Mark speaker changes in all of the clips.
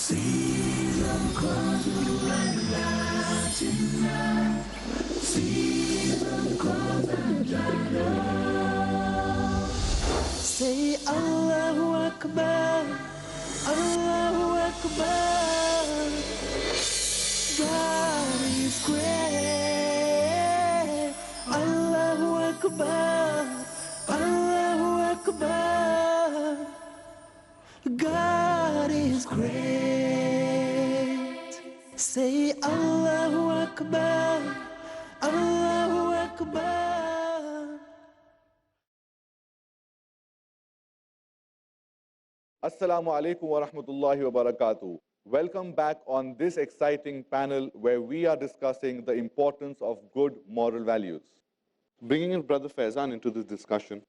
Speaker 1: Say Allahu Akbar, Allahu Akbar. God is great. Allahu Akbar, Allahu Akbar. God is great. Say Allahu Akbar, Allahu Akbar.
Speaker 2: Assalamu alaikum wa rahmatullahi wa barakatuh. Welcome back on this exciting panel where we are discussing the importance of good moral values. Bringing in Brother Faizan into this discussion,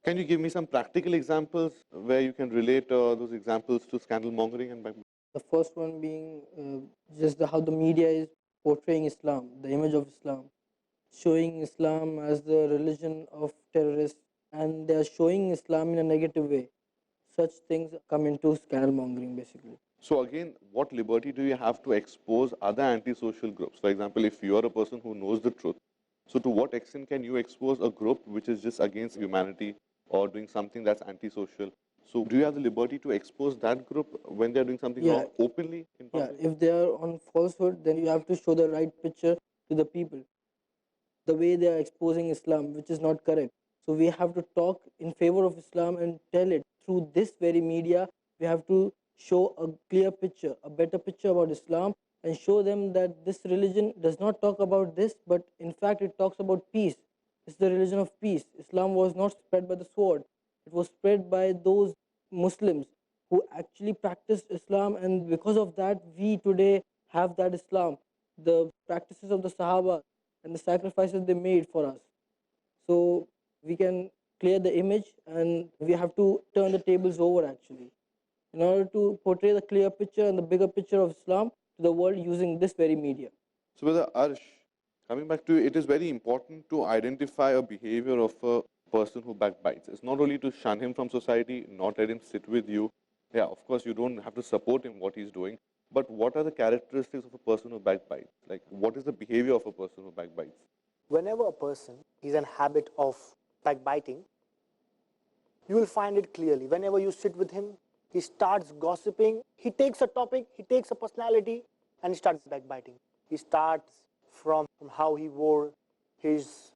Speaker 2: can you give me some practical examples where you can relate those examples to scandal mongering and backbiting?
Speaker 3: The first one being just how the media is portraying Islam, the image of Islam, showing Islam as the religion of terrorists, and they are showing Islam in a negative way. Such things come into scandal mongering basically.
Speaker 2: So again, what liberty do you have to expose other antisocial groups? For example, if you are a person who knows the truth, so to what extent can you expose a group which is just against humanity or doing something that's antisocial? So do you have the liberty to expose that group when they're doing something wrong openly in
Speaker 3: Yeah,
Speaker 2: public?
Speaker 3: if they are on falsehood, then you have to show the right picture to the people. The way they are exposing Islam, which is not correct. So we have to talk in favor of Islam and tell it through this very media. We have to show a clear picture, a better picture about Islam, and show them that this religion does not talk about this, but in fact it talks about peace. It's the religion of peace. Islam was not spread by the sword. It was spread by those Muslims who actually practiced Islam, and because of that, we today have that Islam, the practices of the Sahaba, and the sacrifices they made for us. So we can clear the image, and we have to turn the tables over actually in order to portray the clear picture and the bigger picture of Islam to the world using this very media.
Speaker 2: So Brother Arsh, coming back to you, it is very important to identify a behavior of a person who backbites. It's not only to shun him from society, not let him sit with you. Yeah, of course, you don't have to support him what he's doing. But what are the characteristics of a person who backbites? Like, what is the behavior of a person who backbites?
Speaker 4: Whenever a person is in habit of backbiting, you will find it clearly. Whenever you sit with him, he starts gossiping. He takes a topic, he takes a personality, and he starts backbiting. He starts from how he wore his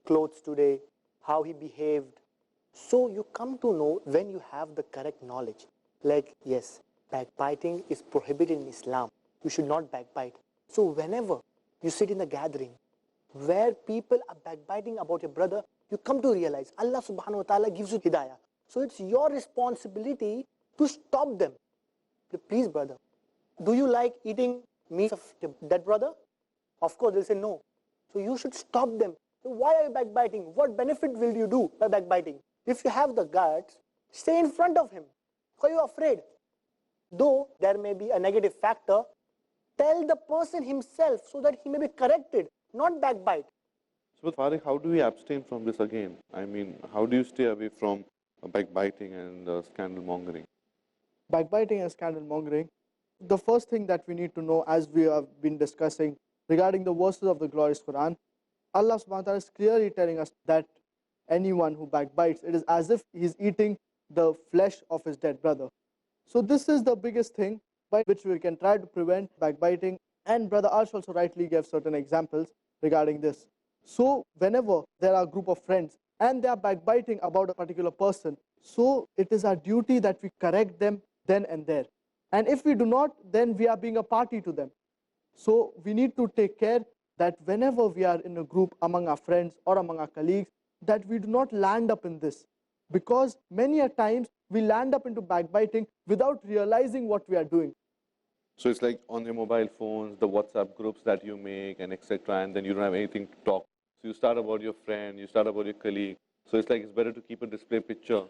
Speaker 4: clothes today, how he behaved. So you come to know when you have the correct knowledge. Like, yes, backbiting is prohibited in Islam. You should not backbite. So whenever you sit in a gathering where people are backbiting about your brother, you come to realize Allah subhanahu wa ta'ala gives you hidayah. So it's your responsibility to stop them. Please, brother, do you like eating meat of that brother? Of course, they'll say no. So you should stop them. So why are you backbiting? What benefit will you do by backbiting? If you have the guts, stay in front of him. Why are you afraid? Though there may be a negative factor, tell the person himself so that he may be corrected, not backbite.
Speaker 2: So Farooq, how do we abstain from this again? I mean, how do you stay away from backbiting and scandal mongering?
Speaker 5: Backbiting and scandal mongering, the first thing that we need to know, as we have been discussing regarding the verses of the glorious Quran, Allah subhanahu wa ta'ala is clearly telling us that anyone who backbites, it is as if he is eating the flesh of his dead brother. So this is the biggest thing by which we can try to prevent backbiting, and Brother Arsh also rightly gave certain examples regarding this. So whenever there are a group of friends and they are backbiting about a particular person, so it is our duty that we correct them then and there. And if we do not, then we are being a party to them. So we need to take care that whenever we are in a group among our friends or among our colleagues, that we do not land up in this. Because many a times we land up into backbiting without realizing what we are doing.
Speaker 2: So it's like on your mobile phones, the WhatsApp groups that you make and etc. And then you don't have anything to talk. So you start about your friend, you start about your colleague. So it's like it's better to keep a display picture.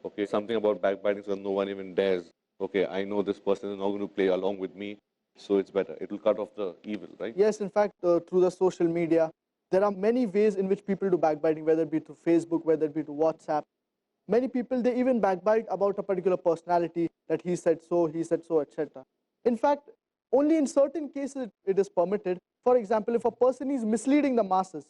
Speaker 2: Okay, something about backbiting so no one even dares. Okay, I know this person is not going to play along with me. So it's better. It will cut off the evil, right?
Speaker 5: Yes, in fact, through the social media, there are many ways in which people do backbiting, whether it be through Facebook, whether it be to WhatsApp. Many people, they even backbite about a particular personality, that he said so, etc. In fact, only in certain cases it is permitted. For example, if a person is misleading the masses,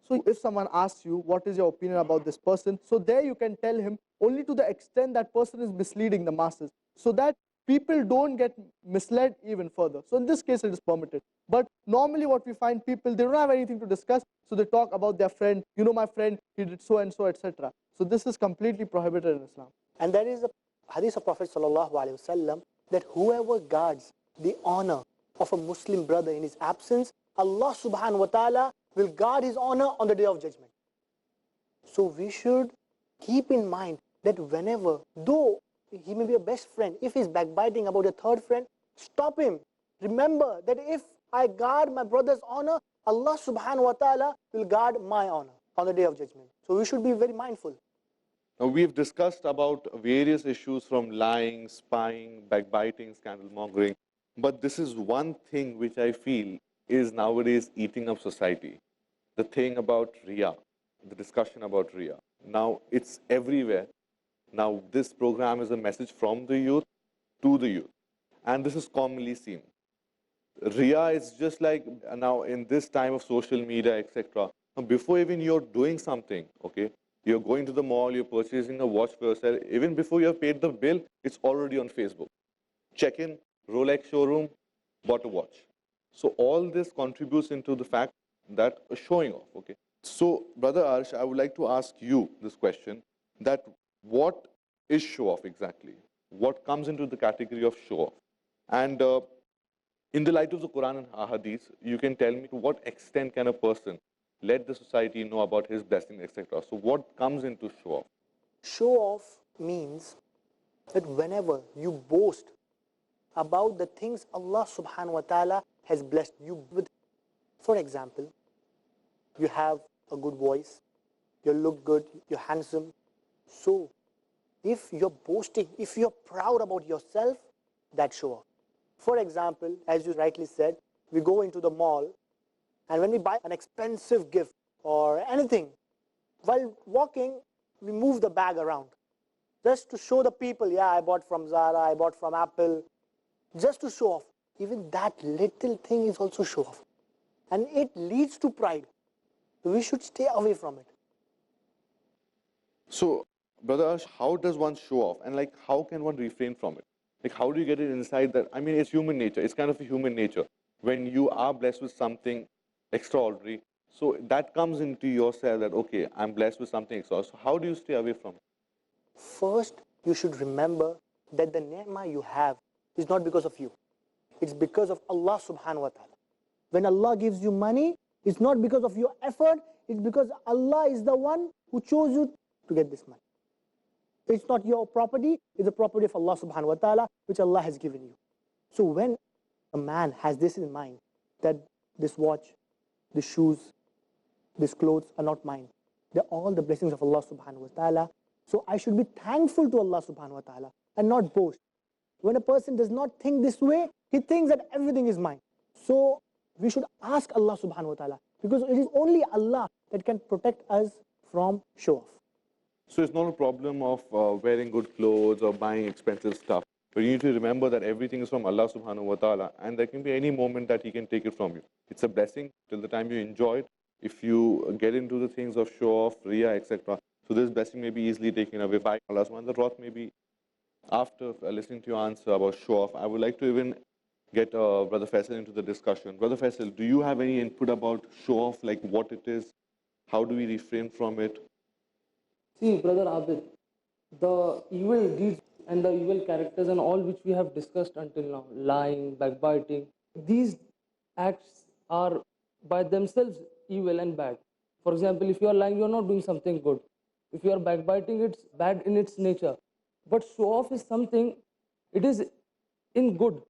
Speaker 5: so if someone asks you what is your opinion about this person, so there you can tell him only to the extent that person is misleading the masses, so that people don't get misled even further. So in this case it is permitted. But normally what we find, people, they don't have anything to discuss, so they talk about their friend, you know, my friend, he did so and so, etc. So this is completely prohibited in Islam.
Speaker 4: And there is a hadith of Prophet sallallahu alaihi wasallam that whoever guards the honor of a Muslim brother in his absence, Allah subhanahu wa ta'ala will guard his honor on the day of judgment. So we should keep in mind that whenever, though he may be a best friend, if he's backbiting about a third friend, stop him. Remember that if I guard my brother's honor, Allah subhanahu wa ta'ala will guard my honor on the day of judgment. So we should be very mindful.
Speaker 2: Now, we've discussed about various issues from lying, spying, backbiting, scandal mongering. But this is one thing which I feel is nowadays eating up society. The thing about Riya, the discussion about Riya. Now, it's everywhere. Now, this program is a message from the youth to the youth. And this is commonly seen. Riya is just like now in this time of social media, etc. Before even you're doing something, okay, you're going to the mall, you're purchasing a watch for yourself, even before you have paid the bill, it's already on Facebook. Check in, Rolex showroom, bought a watch. So all this contributes into the fact that showing off, okay. So, Brother Arsh, I would like to ask you this question, that what is show off exactly? What comes into the category of show off? And in the light of the Quran and Hadith, you can tell me to what extent can a person let the society know about his blessing, etc. So what comes into show off?
Speaker 4: Show off means that whenever you boast about the things Allah subhanahu wa ta'ala has blessed you with. For example, you have a good voice, you look good, you're handsome. So if you're boasting, if you're proud about yourself, that's show off. For example, as you rightly said, we go into the mall, and when we buy an expensive gift or anything, while walking, we move the bag around just to show the people, yeah, I bought from Zara, I bought from Apple, just to show off. Even that little thing is also show off. And it leads to pride. We should stay away from it.
Speaker 2: So, Brother Arsh, how does one show off? And like, how can one refrain from it? Like, how do you get it inside that? I mean, it's human nature. It's kind of a human nature. When you are blessed with something extraordinary, so that comes into yourself that, okay, I'm blessed with something extraordinary. So how do you stay away from it?
Speaker 4: First, you should remember that the ni'mah you have is not because of you. It's because of Allah subhanahu wa ta'ala. When Allah gives you money, it's not because of your effort, it's because Allah is the one who chose you to get this money. It's not your property, it's the property of Allah subhanahu wa ta'ala, which Allah has given you. So when a man has this in mind, that this watch, this shoes, these clothes are not mine, they're all the blessings of Allah subhanahu wa ta'ala. So I should be thankful to Allah subhanahu wa ta'ala and not boast. When a person does not think this way, he thinks that everything is mine. So we should ask Allah subhanahu wa ta'ala, because it is only Allah that can protect us from show off.
Speaker 2: So it's not a problem of wearing good clothes or buying expensive stuff. But you need to remember that everything is from Allah subhanahu wa ta'ala, and there can be any moment that He can take it from you. It's a blessing till the time you enjoy it. If you get into the things of show off, riya, etc., so this blessing may be easily taken away by Allah subhanahu wa ta'ala. Maybe after listening to your answer about show off, I would like to even get Brother Faisal into the discussion. Brother Faisal, do you have any input about show off, like what it is? How do we refrain from it?
Speaker 3: See, Brother Abid, the evil deeds and the evil characters and all which we have discussed until now, lying, backbiting, these acts are by themselves evil and bad. For example, if you are lying, you are not doing something good. If you are backbiting, it's bad in its nature. But show off is something, it is in good.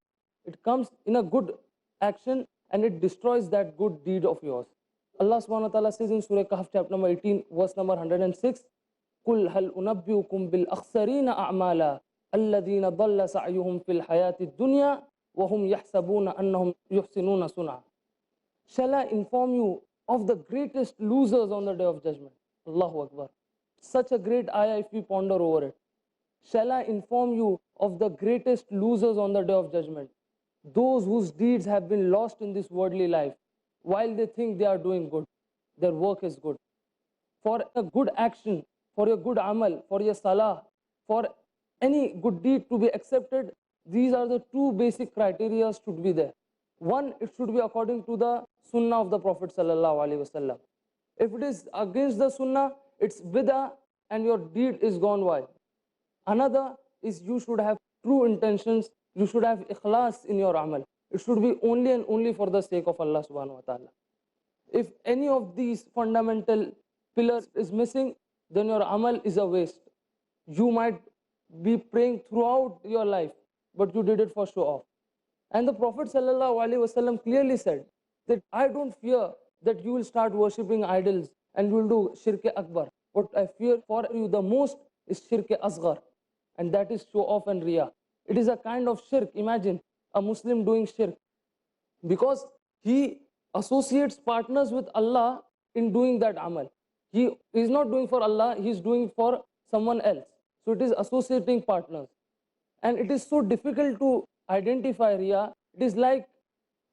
Speaker 3: It comes in a good action and it destroys that good deed of yours. Allah subhanahu wa ta'ala says in Surah Kahf, chapter number 18, verse number 106, قُلْ هَلْ أُنَبِّئُكُمْ بِالْأَخْسَرِينَ أَعْمَالًا الَّذِينَ ضَلَّ سَعْيُهُمْ فِي الْحَيَاةِ الدُّنْيَا وَهُمْ يَحْسَبُونَ أَنَّهُمْ يُحْسِنُونَ صُنْعًا. Shall I inform you of the greatest losers on the day of judgment? Allahu Akbar. Such a great ayah if we ponder over it. Shall I inform you of the greatest losers on the day of judgment? Those whose deeds have been lost in this worldly life, while they think they are doing good. Their work is good. For a good action, for your good amal, for your salah, for any good deed to be accepted, these are the two basic criteria should be there. One, it should be according to the sunnah of the Prophet sallallahu alaihi wasallam. If it is against the sunnah, it's bid'ah and your deed is gone wild. Another is you should have true intentions, you should have ikhlas in your amal. It should be only and only for the sake of Allah subhanahu wa ta'ala. If any of these fundamental pillars is missing, then your amal is a waste. You might be praying throughout your life, but you did it for show off. And the Prophet ﷺ clearly said that I don't fear that you will start worshipping idols and you will do shirk akbar. What I fear for you the most is shirk asghar, and that is show off and riya. It is a kind of shirk. Imagine a Muslim doing shirk because he associates partners with Allah in doing that amal. He is not doing for Allah, he is doing for someone else. So it is associating partners. And it is so difficult to identify riya. It is like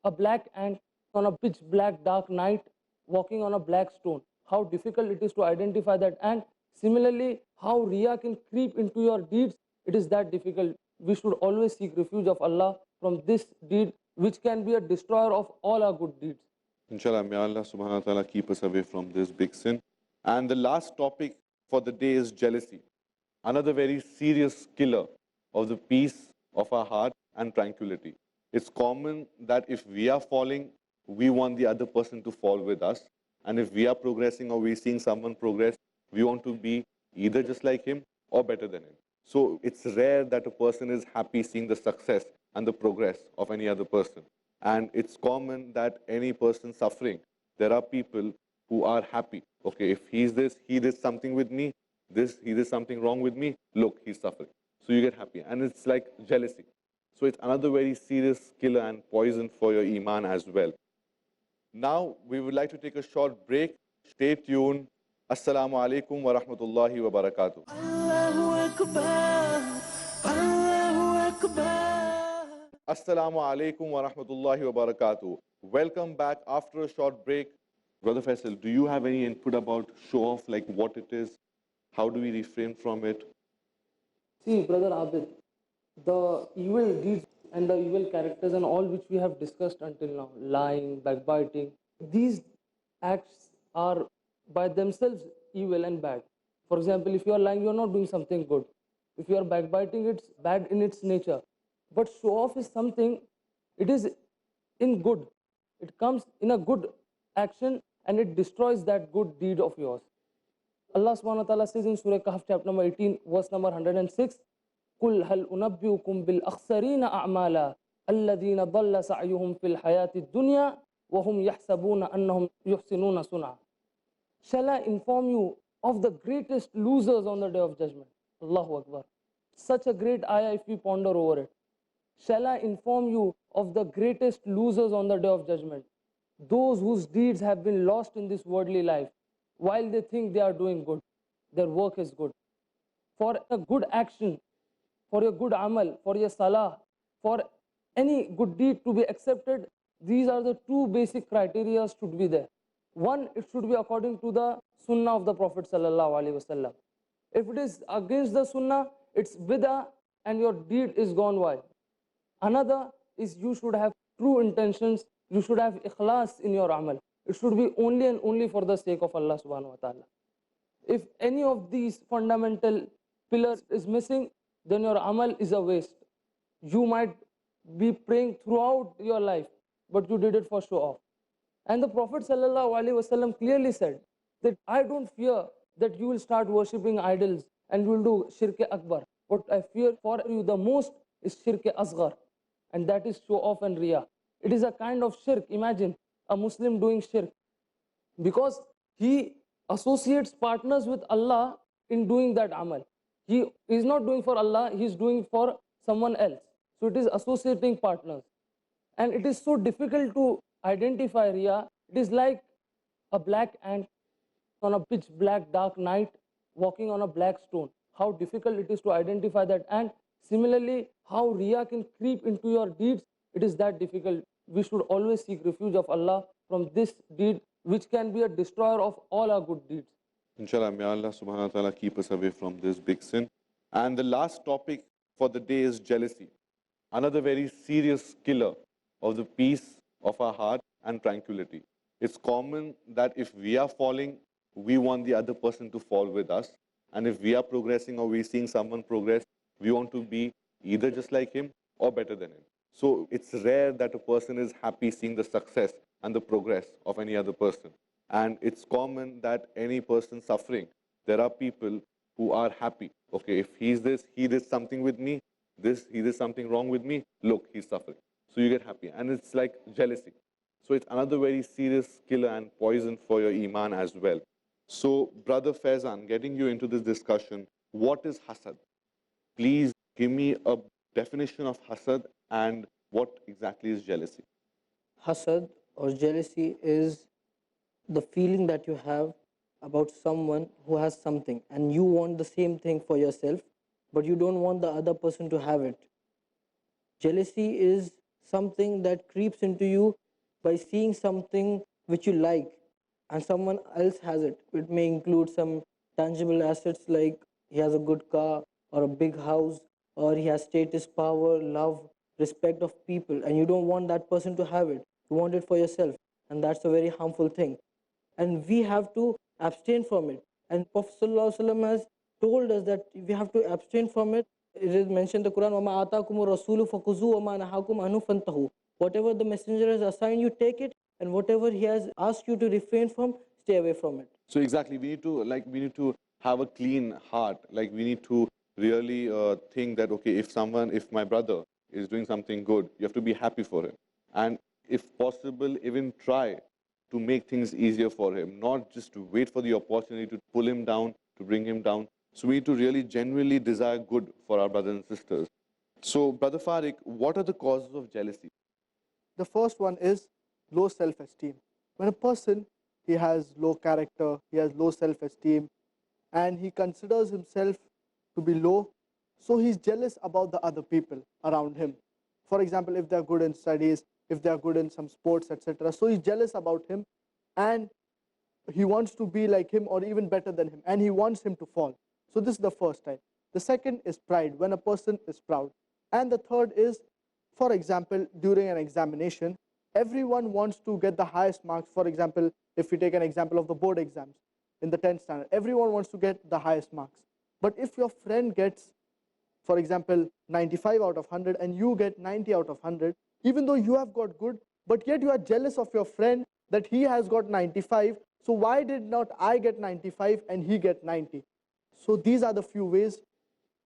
Speaker 3: a black ant on a pitch black dark night walking on a black stone. How difficult it is to identify that ant. Similarly, how riya can creep into your deeds, it is that difficult. We should always seek refuge of Allah from this deed, which can be a destroyer of all our good deeds.
Speaker 2: Inshallah, may Allah subhanahu wa ta'ala keep us away from this big sin. And the last topic for the day is jealousy. Another very serious killer of the peace of our heart and tranquility. It's common that if we are falling, we want the other person to fall with us. And if we are progressing or we're seeing someone progress, we want to be either just like him or better than him. So it's rare that a person is happy seeing the success and the progress of any other person. And it's common that any person suffering, there are people who are happy. Okay, if he's this, he did something with me, he did something wrong with me, look, he's suffering. So you get happy. And it's like jealousy. So it's another very serious killer and poison for your iman as well. Now, we would like to take a short break. Stay tuned. Assalamu alaikum wa rahmatullahi wa barakatuh.
Speaker 1: Allahu Akbar, Allahu Akbar.
Speaker 2: Assalamu alaikum wa rahmatullahi wa barakatuh. Welcome back after a short break. Brother Faisal, do you have any input about show off, like what it is? How do we refrain from it?
Speaker 3: See, Brother Abid, the evil deeds and the evil characters and all which we have discussed until now, lying, backbiting, these acts are by themselves evil and bad. For example, if you are lying, you are not doing something good. If you are backbiting, it's bad in its nature. But show off is something, it is in good. It comes in a good action and it destroys that good deed of yours. Allah subhanahu wa ta'ala says in Surah Kahf chapter number 18 verse number 106, قُلْ هَلْ أُنَبِّئُكُمْ بِالْأَخْسَرِينَ أَعْمَالًا الَّذِينَ ضَلَّ سَعْيُهُمْ فِي الْحَيَاةِ الدُّنْيَا وَهُمْ يَحْسَبُونَ أَنَّهُمْ يُحْسِنُونَ صُنْعًا. Shall I inform you of the greatest losers on the day of judgment? Allahu Akbar. Such a great ayah if we ponder over it. Shall I inform you of the greatest losers on the day of judgment? Those whose deeds have been lost in this worldly life, while they think they are doing good. Their work is good. For a good action, for your good amal, for your salah, for any good deed to be accepted, these are the two basic criteria should be there. One, it should be according to the sunnah of the Prophet sallallahu alaihi wasallam. If it is against the sunnah, it's bid'ah and your deed is gone wild. Another is you should have true intentions, you should have ikhlas in your amal. It should be only and only for the sake of Allah subhanahu wa ta'ala. If any of these fundamental pillars is missing, then your amal is a waste. You might be praying throughout your life, but you did it for show off. And the Prophet ﷺ clearly said that I don't fear that you will start worshipping idols and you will do shirk akbar. What I fear for you the most is shirk asghar, and that is show off and riya. It is a kind of shirk. Imagine a Muslim doing shirk because he associates partners with Allah in doing that amal. He is not doing for Allah, he is doing for someone else. So it is associating partners. And it is so difficult to identify riya. It is like a black ant on a pitch black dark night walking on a black stone.
Speaker 6: how difficult it is to identify that. And similarly, how Riya can creep into your deeds, it is that difficult. We should always seek refuge of Allah from this deed, which can be a destroyer of all our good deeds.
Speaker 2: Inshallah, may Allah subhanahu wa ta'ala keep us away from this big sin. And the last topic for the day is jealousy. Another very serious killer of the peace of our heart and tranquility. It's common that if we are falling, we want the other person to fall with us. And if we are progressing or we're seeing someone progress, we want to be either just like him or better than him. So it's rare that a person is happy seeing the success and the progress of any other person. And it's common that any person suffering, there are people who are happy. Okay, if he's this, he did something with me, he did something wrong with me, look, he's suffering. So you get happy. And it's like jealousy. So it's another very serious killer and poison for your iman as well. So, Brother Faizan, getting you into this discussion, what is hasad? Please give me a definition of hasad and what exactly is jealousy.
Speaker 3: Hasad or jealousy is the feeling that you have about someone who has something and you want the same thing for yourself, but you don't want the other person to have it. Jealousy is something that creeps into you by seeing something which you like and someone else has it. It may include some tangible assets like he has a good car or a big house or he has status, power, love, respect of people, and you don't want that person to have it. You want it for yourself, and that's a very harmful thing. And we have to abstain from it. And Prophet ﷺ has told us that we have to abstain from it. It is mentioned in the Quran, وَمَا آتَاكُمُ الرَّسُولُ فَخُذُوهُ وَمَا نَهَاكُمْ عَنْهُ فَانْتَهُوا. Whatever the messenger has assigned you, take it, and whatever he has asked you to refrain from, stay away from it.
Speaker 2: So exactly, we need to have a clean heart. Like we need to really think that, okay, if my brother is doing something good, you have to be happy for him. And if possible, even try to make things easier for him, not just to wait for the opportunity to pull him down, to bring him down. So we need to really genuinely desire good for our brothers and sisters. So, Brother Farik, what are the causes of jealousy?
Speaker 5: The first one is low self-esteem. When a person, he has low character, he has low self-esteem, and he considers himself to be low, so he's jealous about the other people around him. For example, if they're good in studies, if they're good in some sports, etc. So he's jealous about him and he wants to be like him or even better than him, and he wants him to fall. So this is the first type. The second is pride, when a person is proud. And the third is, for example, during an examination, everyone wants to get the highest marks. For example, if we take an example of the board exams in the 10th standard, everyone wants to get the highest marks. But if your friend gets, for example, 95 out of 100 and you get 90 out of 100, even though you have got good, but yet you are jealous of your friend that he has got 95, so why did not I get 95 and he get 90? So these are the few ways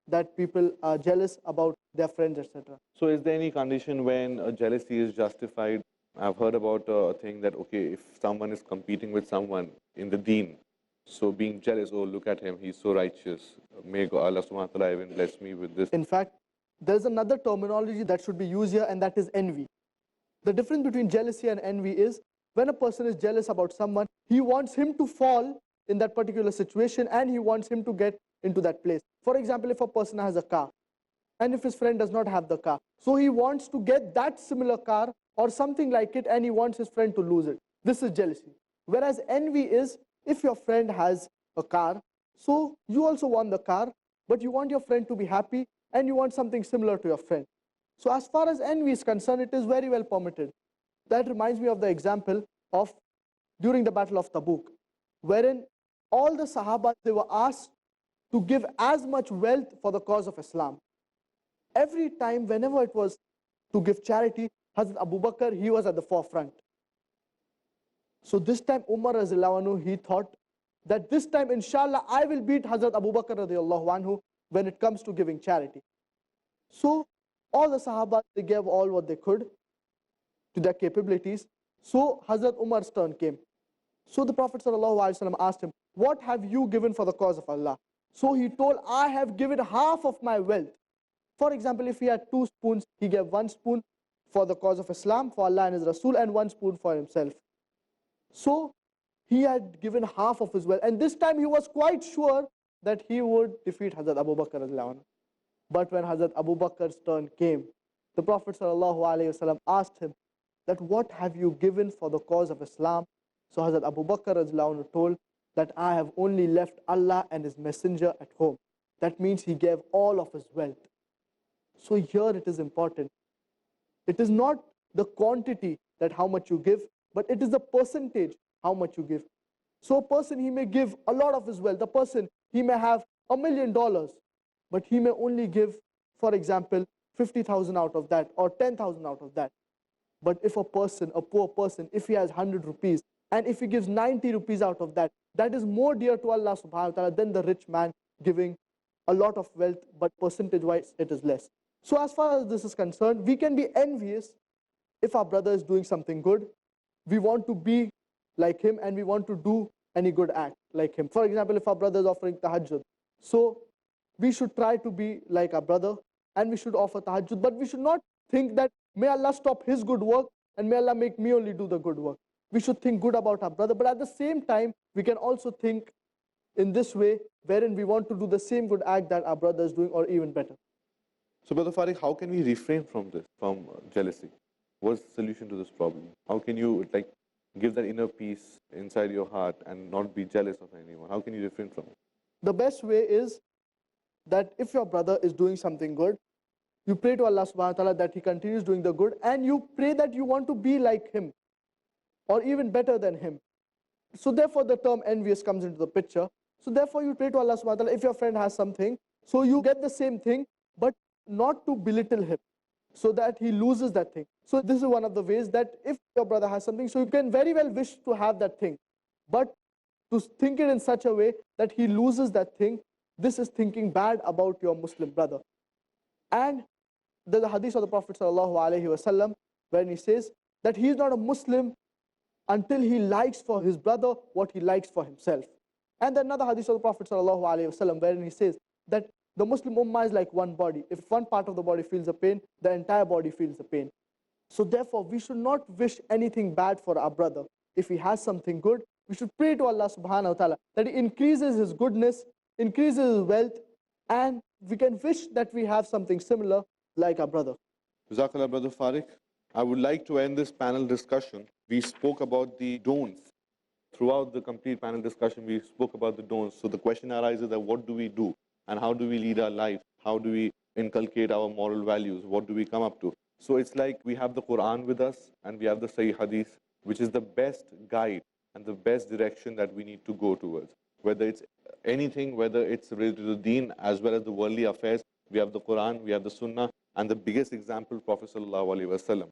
Speaker 5: that people are jealous about their friends, etc.
Speaker 2: So is there any condition when jealousy is justified? I've heard about a thing that, okay, if someone is competing with someone in the deen, so being jealous, oh, look at him, he's so righteous. May Allah subhanahu wa ta'ala even bless me with this.
Speaker 5: In fact, there's another terminology that should be used here, and that is envy. The difference between jealousy and envy is when a person is jealous about someone, he wants him to fall in that particular situation and he wants him to get into that place. For example, if a person has a car and if his friend does not have the car, so he wants to get that similar car or something like it and he wants his friend to lose it. This is jealousy. Whereas envy is if your friend has a car, so you also want the car, but you want your friend to be happy and you want something similar to your friend. So as far as envy is concerned, it is very well permitted. That reminds me of the example of during the Battle of Tabuk, wherein all the Sahaba, they were asked to give as much wealth for the cause of Islam. Every time, whenever it was to give charity, Hazrat Abu Bakr, he was at the forefront. So this time Umar radiallahu anhu, he thought that this time, inshallah, I will beat Hazrat Abu Bakr radiallahu anhu when it comes to giving charity. So all the Sahaba, they gave all what they could to their capabilities. So Hazrat Umar's turn came. So the Prophet ﷺ asked him, what have you given for the cause of Allah? So he told, I have given half of my wealth. For example, if he had 2 spoons, he gave 1 spoon for the cause of Islam, for Allah and His Rasul, and 1 spoon for himself. So he had given half of his wealth. And this time he was quite sure that he would defeat Hazrat Abu Bakr radiallahu anhu. But when Hazrat Abu Bakr's turn came, the Prophet ﷺ asked him that what have you given for the cause of Islam? So Hazrat Abu Bakr radiallahu anhu told that I have only left Allah and His Messenger at home. That means he gave all of his wealth. So here it is important. It is not the quantity that how much you give, but it is the percentage how much you give. So a person, he may give a lot of his wealth. A person, he may have $1 million, but he may only give, for example, 50,000 out of that or 10,000 out of that. But if a person, a poor person, if he has 100 rupees and if he gives 90 rupees out of that, that is more dear to Allah subhanahu wa ta'ala than the rich man giving a lot of wealth, but percentage-wise it is less. So as far as this is concerned, we can be envious if our brother is doing something good. We want to be like him and we want to do any good act like him. For example, if our brother is offering tahajjud, so we should try to be like our brother and we should offer tahajjud, but we should not think that may Allah stop his good work and may Allah make me only do the good work. We should think good about our brother, but at the same time, we can also think in this way, wherein we want to do the same good act that our brother is doing or even better.
Speaker 2: So, Brother Farooq, how can we refrain from this, from jealousy? What's the solution to this problem? How can you give that inner peace inside your heart and not be jealous of anyone? How can you refrain from it?
Speaker 5: The best way is that if your brother is doing something good, you pray to Allah subhanahu wa ta'ala that he continues doing the good, and you pray that you want to be like him or even better than him. So therefore the term envious comes into the picture. So therefore you pray to Allah subhanahu wa ta'ala, if your friend has something, so you get the same thing, but not to belittle him so that he loses that thing. So this is one of the ways that if your brother has something, so you can very well wish to have that thing, but to think it in such a way that he loses that thing, this is thinking bad about your Muslim brother. And there's a hadith of the Prophet ﷺ when he says that he is not a Muslim until he likes for his brother what he likes for himself. And then another hadith of the Prophet ﷺ wherein he says that the Muslim Ummah is like one body. If one part of the body feels the pain, the entire body feels the pain. So therefore, we should not wish anything bad for our brother. If he has something good, we should pray to Allah subhanahu wa ta'ala that he increases his goodness, increases his wealth, and we can wish that we have something similar like our brother.
Speaker 2: Jazakallah, Brother Farooq. I would like to end this panel discussion. We spoke about the don'ts. Throughout the complete panel discussion, we spoke about the don'ts. So the question arises that what do we do? And how do we lead our life? How do we inculcate our moral values? What do we come up to? So it's like we have the Quran with us and we have the Sahih Hadith, which is the best guide and the best direction that we need to go towards. Whether it's anything, whether it's related to the deen as well as the worldly affairs, we have the Quran, we have the Sunnah, and the biggest example, Prophet Sallallahu Alaihi Wasallam.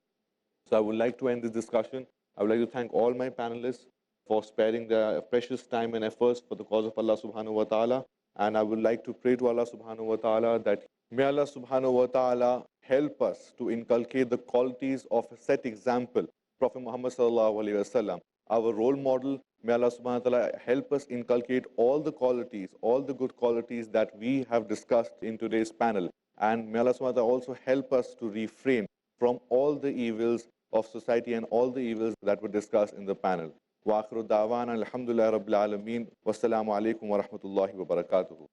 Speaker 2: So I would like to end this discussion. I would like to thank all my panelists for sparing their precious time and efforts for the cause of Allah Subhanahu Wa Ta'ala. And I would like to pray to Allah Subhanahu Wa Ta'ala that may Allah Subhanahu Wa Ta'ala help us to inculcate the qualities of a set example, Prophet Muhammad Sallallahu Alaihi Wasallam, our role model. May Allah Subhanahu Wa Ta'ala help us inculcate all the qualities, all the good qualities that we have discussed in today's panel. And may Allah Subhanahu Wa Ta'ala also help us to refrain from all the evils of society and all the evils that were discussed in the panel. Wa akhiru da'wana alhamdulillahi rabbil alameen. Wassalamu alaikum wa rahmatullahi wa barakatuhu.